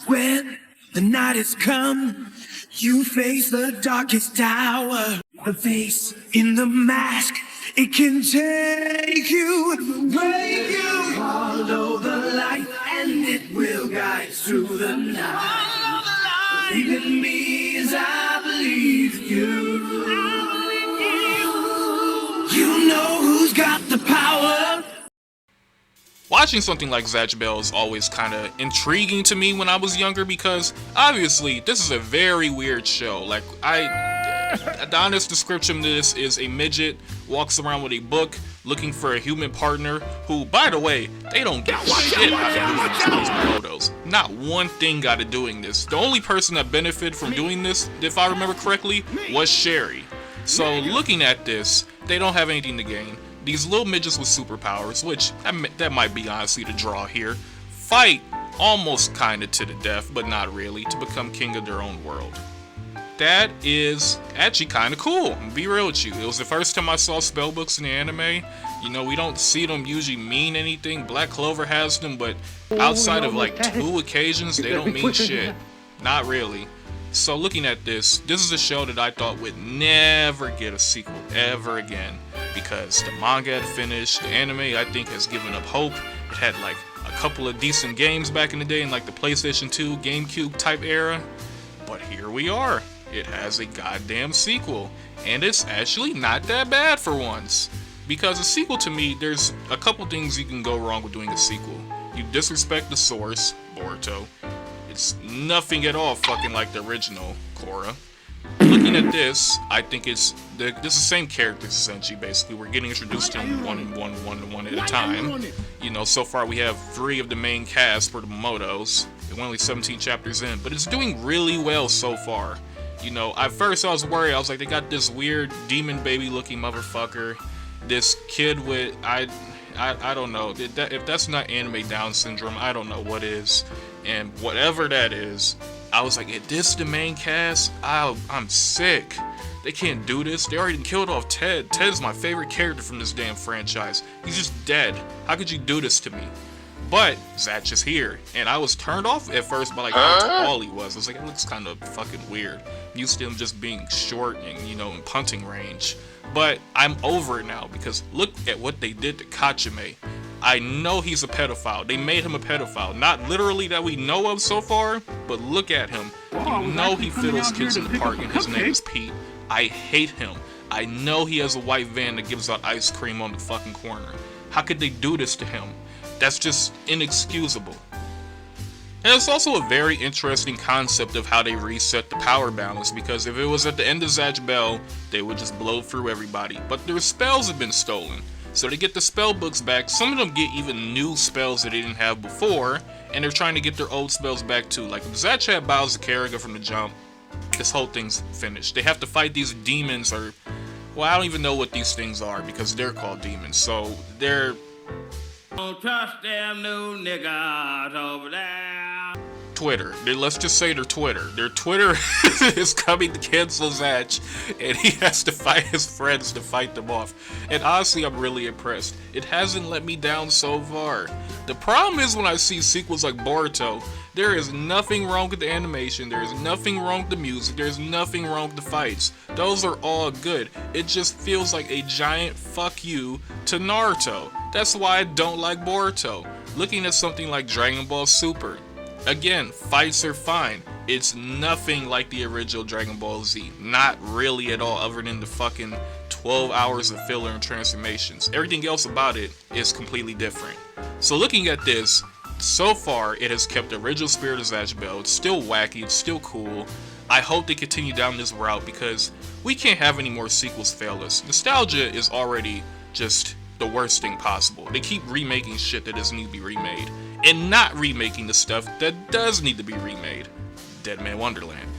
When the night has come, you face the darkest tower. The face in the mask, it can take you, break you. Follow the light and it will guide through the night. Believe in me as I believe in you. You know who's got the power. Watching something like Zatch Bell is always kind of intriguing to me when I was younger because obviously this is a very weird show. Like the honest description of this is a midget walks around with a book looking for a human partner who, by the way, they don't get shit out of doing these photos. Not one thing got of doing this. The only person that benefited from doing this, if I remember correctly, was Sherry. So looking at this, they don't have anything to gain. These little midgets with superpowers, which that might be honestly the draw here, fight almost kinda to the death, but not really, to become king of their own world. That is actually kinda cool, I'll be real with you. It was the first time I saw spellbooks in the anime. You know, we don't see them usually mean anything. Black Clover has them, but outside of like 2 occasions, they don't mean shit. Not really. So looking at this is a show that I thought would never get a sequel ever again because the manga had finished, the anime I think has given up hope. It had like a couple of decent games back in the day in like the PlayStation 2, GameCube type era, but here we are. It has a goddamn sequel, and it's actually not that bad for once. Because a sequel to me, there's a couple things you can go wrong with doing a sequel. You disrespect the source, Boruto. It's nothing at all fucking like the original Korra. Looking at this, I think this is the same characters essentially. Basically, we're getting introduced to them one at a time. You know, so far we have 3 of the main cast for the Momotos. We're only 17 chapters in, but it's doing really well so far. You know, at first I was worried. I was like, they got this weird demon baby looking motherfucker. This kid with I don't know if that's not anime Down syndrome. I don't know what is. And whatever that is, I was like, is this the main cast? I'm sick. They can't do this. They already killed off Ted. Ted's my favorite character from this damn franchise. He's just dead. How could you do this to me? But Zatch is here, and I was turned off at first by like how tall he was. I was like, it looks kind of fucking weird. I'm used to him just being short and, you know, in punting range. But I'm over it now because look at what they did to Kachime. I know he's a pedophile. They made him a pedophile. Not literally that we know of so far, but look at him. You know he fiddles kids in the park and his name is Pete. I hate him. I know he has a white van that gives out ice cream on the fucking corner. How could they do this to him? That's just inexcusable. And it's also a very interesting concept of how they reset the power balance, because if it was at the end of Zatch Bell, they would just blow through everybody. But their spells have been stolen. So they get the spell books back. Some of them get even new spells that they didn't have before, and they're trying to get their old spells back too. Like if Zatch had Bowser Carriga from the jump, this whole thing's finished. They have to fight these demons, or well, I don't even know what these things are because they're called demons. So they're Don't trust them new niggas over there. Twitter. Let's just say their Twitter. Their Twitter is coming to cancel Zatch, and he has to fight his friends to fight them off. And honestly, I'm really impressed. It hasn't let me down so far. The problem is when I see sequels like Boruto, there is nothing wrong with the animation, there is nothing wrong with the music, there is nothing wrong with the fights. Those are all good. It just feels like a giant fuck you to Naruto. That's why I don't like Boruto. Looking at something like Dragon Ball Super, again, fights are fine. It's nothing like the original Dragon Ball Z. Not really at all, other than the fucking 12 hours of filler and transformations. Everything else about it is completely different. So looking at this, so far it has kept the original spirit of Zatch Bell. It's still wacky, it's still cool. I hope they continue down this route because we can't have any more sequels fail us. Nostalgia is already just the worst thing possible. They keep remaking shit that doesn't need to be remade, and not remaking the stuff that does need to be remade. Dead Man Wonderland.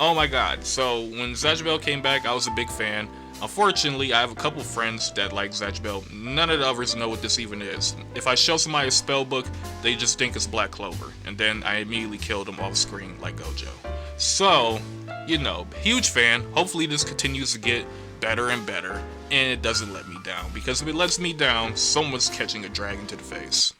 Oh my god. So when Zatch Bell came back, I was a big fan. Unfortunately, I have a couple friends that like Zatch Bell. None of the others know what this even is. If I show somebody a spell book, they just think it's Black Clover, and then I immediately kill them off screen like Gojo. So, you know, huge fan. Hopefully this continues to get better and better, and it doesn't let me down, because if it lets me down, someone's catching a dragon to the face.